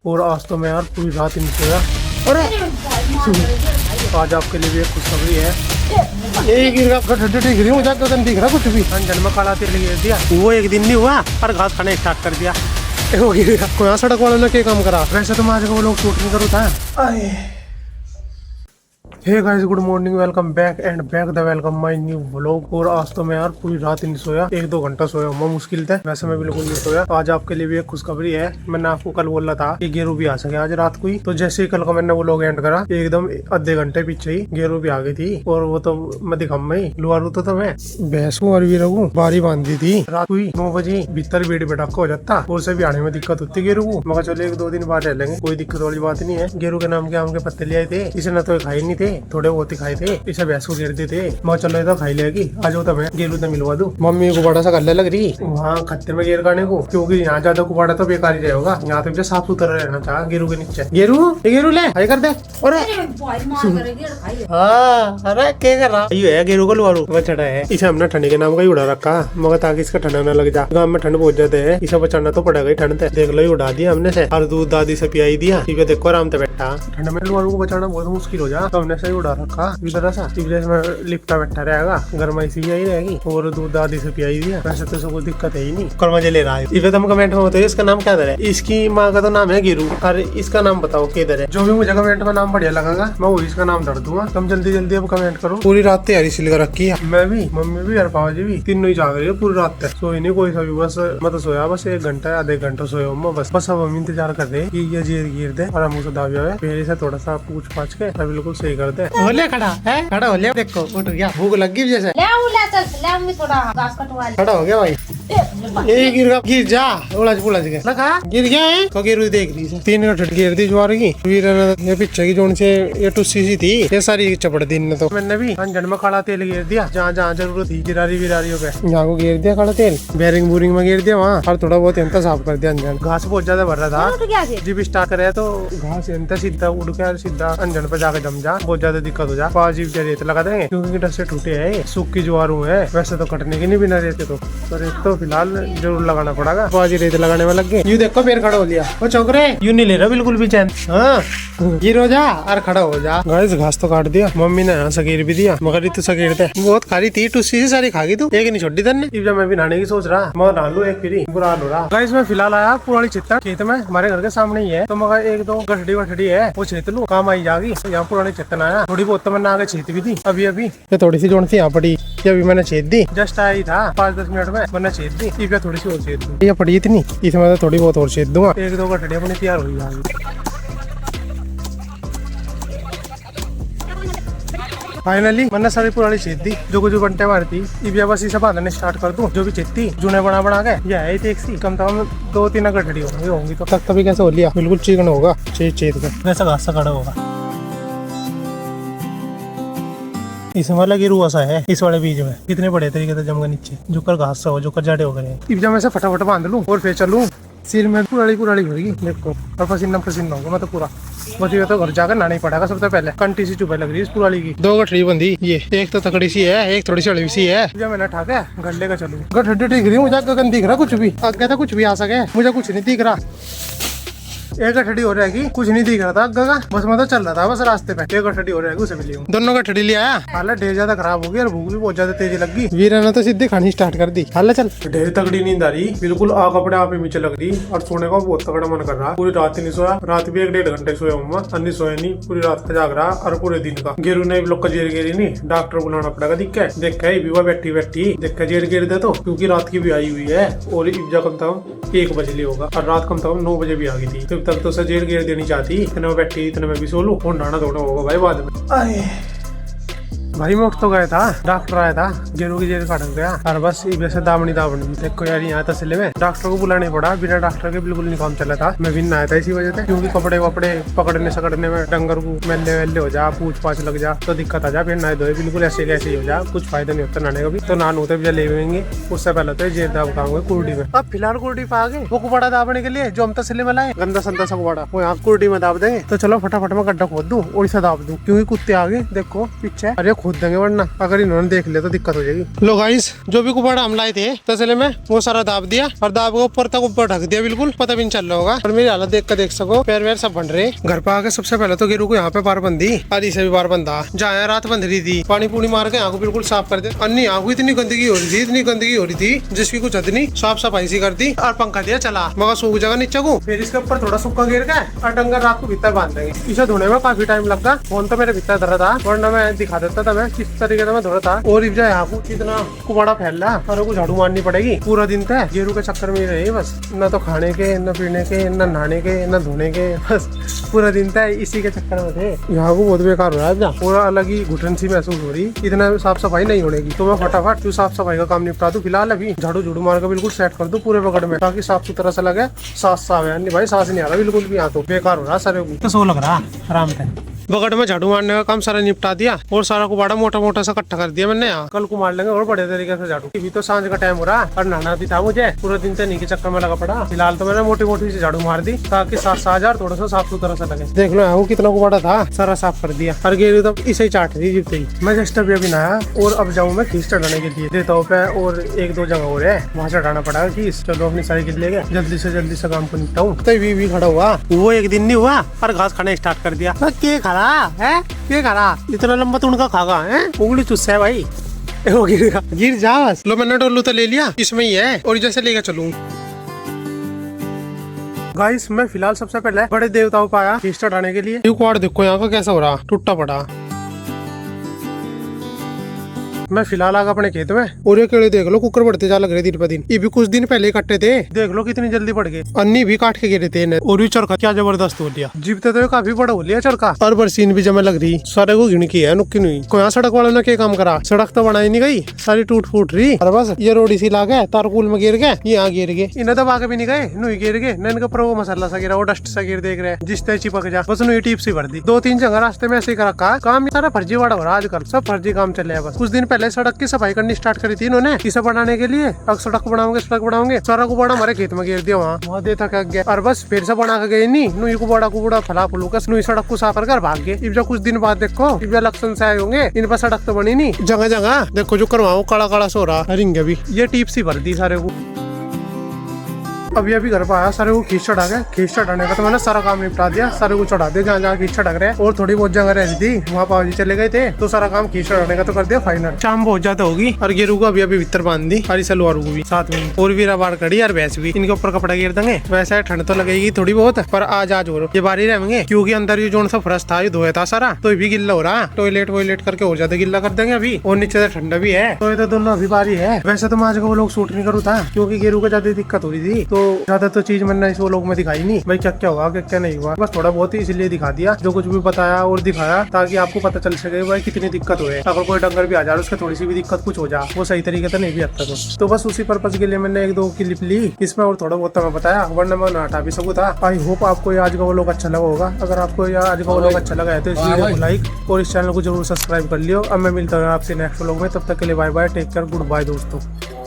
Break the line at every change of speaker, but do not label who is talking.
और आज तो मैं यार पूरी रात ही नहीं सोया। अरे आज आपके लिए भी एक खुशखबरी है। ये गिर गया ठंडी गिरी मुझे दिख रहा कुछ भी। अंजन में काला तेल गिर दिया, वो एक दिन नहीं हुआ पर घास खाने स्टार्ट कर दिया। वो गिर गया। कोई सड़क वालों ने क्या काम करा। वैसे तो मैं आज वो लोग शूटिंग करूँ था। Hey guys, good morning, welcome back and back the welcome my new vlog. और आज तो मैं यार पूरी रात ही नहीं सोया, 1-2 घंटा सोया हूँ मुश्किल था। वैसे मैं बिल्कुल नहीं सोया। आज आपके लिए भी एक खुशखबरी है। मैंने आपको कल बोला था कि गेरू भी आ सके आज रात को ही। तो जैसे ही कल का मैंने वो लोग एंड करा, एकदम आधे घंटे पीछे ही गेरू भी आ गई थी। और वो तो मैं दिखा में लुआरू तो मैं भैंसू और भी रहूँ बारी बांधी थी। रात को ही 9 बजे भीतर भीड़ बेटाक हो जाता और से भी आने में दिक्कत होती गेरू को। मगर चलो 1-2 दिन बाद रह लेंगे, कोई दिक्कत वाली बात नहीं है। गेरू के नाम के आम के पत्ते ले आए थे, इसे न तो खाए नहीं थे, थोड़े बहुत ही खाए थे। इसे भैंस को गिर देते मैं चलो तो खाई लेगी। आज तो मैं गेरू तो मिलवा दूं। मम्मी को बड़ा सा गले लग रही वहाँ खत्ते में गेर खाने को, क्योंकि यहाँ ज्यादा कुबाड़ा तो बेकार ही रहेगा। यहाँ तो साफ सुथरा रहना चाहिए गेरू के नीचे। गेरू ले हाई कर दे। अरे हाँ, अरे क्या कर रहा ये है गेरू को लुआरू बछड़ा है। इसे हमने ठंडी के नाम का ही उड़ा रखा मगर ताकि इसका ठंडा न लग जाए। गाँव में ठंड बहुत ज्यादा है, इसे बचाना तो पड़ेगा ही। ठंड देख लो उड़ा दिया हमने से, और दूध दादी से पियाई दिया। ठीक है, देखो आराम से बैठा। ठंड में लुआरू को बचाना बहुत मुश्किल हो जाए, तो हमने सही उड़ा रखा इधर सा। में लिपटा बैठा रहेगा, गर्मा इसी ही रहेगी। और दूध दादी से पियाई दिया। वैसे तो कोई दिक्कत है ही नहीं। कर मजे ले रहा है। इधर तुम कमेंट में बताओ इसका नाम क्या है। इसकी माँ का तो नाम है गिरू, और इसका नाम बताओ किधर है। जो भी मुझे कमेंट में नाम बढ़िया लगेगा मैं वही इसका नाम धर दूंगा। तुम जल्दी जल्दी अब कमेंट करो। पूरी रात तैयारी सिल कर रखी है, मैं भी, मम्मी भी और पापा जी भी, तीनों ही जाग रही है पूरी रात तक। सोई नहीं कोई सा भी। बस मैं तो सोया बस 1 घंटा आधे घंटा सोया हूँ बस अब हम इंतजार कर रहे कि ये जीर गिर दे और हम उसे दाविया है पहले से थोड़ा सा पूछ पाछ के बिल्कुल सही कर दे। होले खड़ा है, खड़ा हो लिया, देखो उठ गया। भूख लग गई जैसे। खड़ा हो गया भाई। ये गिर जा उलझ गया लगा गिर गया है। तो गिर देख रही 3 घंटे गिर दी ज्वार की। ये पीछे की जोन से ये टुस्सी सी थी, ये सारी चपड़ दी ने। तो मैंने भी अंजन में काला तेल गिर दिया जहाँ जहाँ जरूरत थी। गिरारी विरारियों पे यहाँ को गिर दिया काला तेल। बैरिंग बोरिंग में गिर दिया वहाँ, और थोड़ा बहुत इंता साफ कर दिया। अंजन घास बहुत ज्यादा भर रहा था, जीप स्टार्ट करे तो घास इंता सीधा उड़ के सीधा अंजन पे जाकर जम जा, बहुत ज्यादा दिक्कत हो जा। 5 जीप रेत लगा देंगे क्योंकि डस्से टूटे है, सूखी ज्वारू है। वैसे तो कटने की नहीं बिना रेत तो, रेत तो फिलहाल जरूर लगाना पड़ेगा। 5 रेत लगाने में लग गए। यू देखो पैर खड़ा हो लिया वो छोकरे, यू नहीं ले रहा बिल्कुल भी चैन। हाँ गिर हो जा और खड़ा हो जा। गाइस घास तो काट दिया, मम्मी ने यहाँ सकीर भी दिया मगर तो सकीर थे बहुत खारी थी। टुस्सी से सारी खागी तू, एक नहीं छोड़ी तन्ने। जब मैं भी नहाने की सोच रहा मैं नहा लू, एक फिरी बुरा हाल हो रहा। गाइस मैं फिलहाल आया पुरानी चित्ता खेत में, हमारे घर के सामने ही है। तो मगर 1-2 गठड़ी वठड़ी है वो छेत लू, काम आई जागी। यहाँ पुरानी चित्तन आया, थोड़ी बहुत तो मैंने आगे छेत भी थी। अभी ये थोड़ी सी जोड़ थी यहाँ पड़ी, ये अभी मैंने छेद दी। जस्ट आया ही था 5-10 मिनट में मैंने छेद दी। ये थोड़ी सी और छेद दी, ये पड़ी इतनी, इसमें तो थोड़ी बहुत और छेद दूंगा। 1-2 गठड़ी अपनी तैयार हो जाएगी। फाइनली मैंने सारी पुरानी छेद दी जो कुछ बनते मारी थी। इबिया बस इसे बांधने स्टार्ट कर दूं। जो भी छेद थी जूने बना के ये है टैक्सी, कम से कम 2-3 गठड़ी होंगी तो तक तभी कैसे हो लिया बिल्कुल चिकन होगा छेद का, वैसा घास सा खड़ा होगा। इस वाला गिरू ऐसा है, इस वाले बीज में कितने बड़े तरीके से जमगा नीचे जुकर घास सा हो, जुकर जाड़े हो गए। इबिया में से फटाफट बांध लूं और फिर चलूं। सिर में पुरानी भरगी देखो, और पसीना होगा मैं तो पूरा। बस ये तो घर जाकर नहाना ही पड़ेगा सबसे पहले। कंटी सी चुभे लग रही है इस पुरानी की। 2 गठड़ी बंदी, ये एक तो तकड़ी सी है, एक थोड़ी सी अड़वी सी है। जब मैंने उठा के घर लेकर चलूं। गठड़ी दिख रही मुझे, गगन दिख रहा कुछ भी, आगे तो कुछ भी आ सके, मुझे कुछ नहीं दिख रहा। एक गठड़ी हो रहेगी, कुछ नहीं दिख रहा था आगे का, बस मैं तो चल रहा था बस रास्ते पे। एक गठड़ी हो रहेगी उसे भी लिया, दोनों गठड़ी ले आया। हालत ढेर ज्यादा खराब हो गई और भूख भी बहुत ज्यादा तेज लगी। वीरा ने तो सीधे खानी स्टार्ट कर दी। हाल चल ढेर तगड़ी नींद आ रही, बिल्कुल आग अपने आप ही नीचे लग रही और सोने का बहुत तगड़ा मन कर रहा। पूरी रात ही नहीं सोया, रात भी 1-1.5 घंटे सोया हूँ मैं, अन्नी सोया नहीं, पूरी रात का जाग रहा और पूरे दिन का। गेरू ने लोग का जेर गेरी नहीं, डॉक्टर बुलाना पड़ेगा। देख के बैठी देख के जेर गेर दे तो, क्योंकि रात की भी आई हुई है और इब्जा कम से कम 1 बजे लिए होगा और रात कम से कम 9 बजे भी आ गई थी। तब तक तो उसे जेर गेर देनी चाहती, इतने में बैठी इतने में भी सो लूं और नहाना धोना होगा भाई बाद में। भाई मैं उठ तो गया था, डॉक्टर आया था, गेरू की जेल काट गया और बस वैसे दावनी देखो यार यहाँ तसले में डॉक्टर को बुलाने पड़ा। बिना डॉक्टर के बिल्कुल नहीं काम चला था। मैं भी आया था इसी वजह से, क्योंकि कपड़े वपड़े पकड़ने सकड़ने में डंगर को मेले हो जा, पूछ पाछ लग जा तो दिक्कत आ जा। फिर नहाए धोए बिल्कुल ऐसे ही हो जा, कुछ फायदा नहीं होता नहाने का भी। तो नहान होते भी ले लेंगे, उससे पहले तो जेल दाब खाऊंगे कुर्डी में। अब फिलहाल कुर्डी पे आ गए वो कुबाड़ा दाबने के लिए जो हम तसले में लाए, गंदा संदा सा कुबाड़ा वो यहाँ कुर्डी में दाब देंगे। तो चलो फटाफट में गड्ढा खोद दूं और इसे दाब दूं, क्योंकि कुत्ते आ गए देखो पीछे। अरे खोद देंगे, वरना अगर इन्होंने देख लिया तो दिक्कत हो जाएगी। लो गाइस, जो भी कुबाड़ा हम लाए थे तसले में वो सारा दाब दिया और दाब को ऊपर तक ऊपर ढक दिया, बिल्कुल पता भी नहीं चल रहा होगा। और मेरी हालत देख कर देख सको, पैर वैर सब बन रहे। घर पे आके सबसे पहले तो गेरू को यहाँ पे बार बंदी, आदि से भी बार बंधा, जहाँ रात बंध रही थी, पानी पूनी मार के यहाँ को बिल्कुल साफ कर दे। अन्नी यहाँ को इतनी गंदगी हो रही थी, इतनी गंदगी हो रही थी जिसकी कुछ हद नहीं। साफ सफाई सी कर दी और पंखा दिया चला, मगर सूख जगह नीचे को। फिर इसके ऊपर थोड़ा सूखा गिर गया और डंगर रात को भीतर बांध देंगे। इसे धोने में काफी टाइम लगा। फोन तो मेरे भीतर धरा था, वरना मैं दिखा देता था मैं किस तरीके से मैं धोरा था। और इब यहाँ को कितना कुबाड़ा फैल रहा, और को झाड़ू मारनी पड़ेगी पूरा दिन तक। गेरू के चक्कर में रही बस, न तो खाने के, न पीने के, न नहाने के, न धोने के, बस पूरा दिन तक इसी के चक्कर में थे। यहाँ को बहुत बेकार हो रहा है, पूरा अलग ही घुटन सी महसूस हो रही। इतना साफ सफाई नहीं होगी तो मैं फटाफट तू साफ सफाई का काम निपटा दूं। फिलहाल अभी झाड़ू झूड़ू मार के बिल्कुल सेट कर दूं पूरे पकड़ में, ताकि साफ सुथरा सा लगे। सांस साफ है नहीं भाई, सांस नहीं आ रहा बिल्कुल भी। यहाँ तो बेकार हो रहा सारे को, तो सो लग रहा आराम से। बगड़ में झाड़ू मारने का काम सारा निपटा दिया और सारा कुबाड़ा मोटा मोटा सा इकट्ठा कर दिया मैंने। यहाँ कल को मार लेंगे और बड़े तरीके से झाड़ू। अभी तो सांझ का टाइम हो रहा और नहाना भी था मुझे, पूरा दिन तो नहीं के चक्कर में लगा पड़ा। फिलहाल तो मैंने मोटी मोटी सी झाड़ू मार दी ताकि साफ थोड़ा सा साफ सुथरा सा लगे। देख लो यहाँ कितना कुबाड़ा था, सारा साफ कर दिया। और गेरू तो इसे ही चाट रही जीते ही। मैं जस्ट अभी नहाया और अब जाऊँ मैं खींच चढ़ाने के लिए। देता हूँ पे और एक दो जगह और है, वहाँ चढ़ाना पड़ा खींच। चलो अपनी सारी खींच लेंगे, जल्दी से काम को निपटाऊँ। तो भी खड़ा हुआ, वो एक दिन नहीं हुआ और घास खाना स्टार्ट कर दिया। क्या खड़ा है, क्या खड़ा, इतना लंबा तो उनका खागा है, उंगली चुस्सा है भाई। वो गिर जा बस। लो मैंने डोलू तो ले लिया, इसमें ही है और जैसे लेकर चलूँ। गाइस मैं फिलहाल सबसे पहले बड़े देवताओं को आया खींच चढ़ाने के लिए। क्वाड देखो यहाँ का कैसा हो रहा, टूटा पड़ा। मैं फिलहाल आगे अपने खेत में, और ये केले देख लो कुकर बढ़ते जा लग रहे दिन पर दिन। ये भी कुछ दिन पहले इकट्ठे थे, देख लो कितनी जल्दी बढ़ गए। अन्नी भी काट के गिरे थे इन्हें। और भी चरखा क्या जबरदस्त हो लिया, जीपते तो काफी बड़ा हो लिया चरखा। और बरसीन भी जमे लग रही, सारे को गिन की है नुक्की नहीं। कोई सड़क वालों ने क्या काम करा, सड़क तो बनाई नहीं गई, सारी टूट फूट रही। और बस ये रोड इसी ला गए, तारकुल में गिर गए, यहाँ गिर गए। इन्हें तो आगे भी नहीं गए, नुई गिर गए। न इनका पर वो मसाला सा गिरा, वो डस्ट सा गिर देख रहे जिस तरह चिपक जा, बस नुई टीप सी भर दी। 2-3 जगह रास्ते में ऐसे ही रखा काम, सारा फर्जीवाड़ा हो रहा आजकल, सब फर्जी काम चल रहा है। बस कुछ दिन पहले सड़क की सफाई करनी स्टार्ट करी थी इन्होंने, इसे बनाने के लिए। अब सड़क बनाओगे सारा कुबाड़ा हमारे खेत में गिर दिया, वहाँ देता क्या गया। और बस फिर से बना के गए नहीं, नुई कुबाड़ा फला फुलूकस नुई सड़क को साफ कर भाग गए। इब जो कुछ दिन बाद देखो इब इलेक्शन से आए होंगे, इन पर सड़क तो बनी नहीं। जगह जगह देखो जो करवाओ कड़ा सो रहा रिंगे भी, ये टीप सी भर दी सारे को। अभी घर पर आया, सारे को खींच चढ़ा गया। खींच चढ़ाने का तो मैंने सारा काम निपटा दिया, सारे को चढ़ा दिया जहाँ खींच चढ़ा रहे। और थोड़ी बहुत जगह रह थी, वहाँ पाजी चले गए थे, तो सारा काम खींच चढ़ाने का तो कर दिया फाइनल। शाम बहुत ज्यादा होगी और गेरू को अभी भीतर बांध दी, हरी सलवारू को भी साथ में, और भी रबार कड़ी और भैंस भी। इनके ऊपर कपड़ा गिर देंगे। वैसे ठंड तो लगेगी थोड़ी बहुत, पर आज और ये बारी रहेंगे, क्योंकि अंदर ये जोन सा फर्श था ये धोया था सारा, तो भी गिल्ला हो रहा। टॉयलेट करके और ज्यादा गिल्ला कर देंगे अभी, और नीचे से ठंडा भी है, तो ये तो दोनों अभी बारी है। वैसे तो मैं आज वो लोग शूट नहीं करूँ था, क्योंकि गेरू को ज्यादा दिक्कत हो रही थी, तो ज्यादा तो चीज मैंने इस वो लोग में दिखाई नहीं भाई, क्या हुआ क्या नहीं हुआ। बस थोड़ा बहुत ही इसलिए दिखा दिया, जो कुछ भी बताया और दिखाया, ताकि आपको पता चल सके भाई कितनी दिक्कत हुए। अगर कोई डंगर भी आ जाए, उसके थोड़ी सी भी दिक्कत कुछ हो जाए, वो सही तरीके से नहीं भी आता तो बस उसी पर्पज के लिए मैंने 1-2 क्लिप ली इसमें, और थोड़ा बहुत मैं बताया, वरना मैं हटा भी सकूँ था। आई होप आपको आज का वो लोग अच्छा लगा होगा। अगर आपको आज का वो लोग अच्छा लगा है तो इस वीडियो को लाइक और इस चैनल को जरूर सब्सक्राइब कर लियो। अब मैं मिलता हूँ आपसे नेक्स्ट व्लॉग में, तब तक के लिए bye bye, take care, good bye दोस्तों।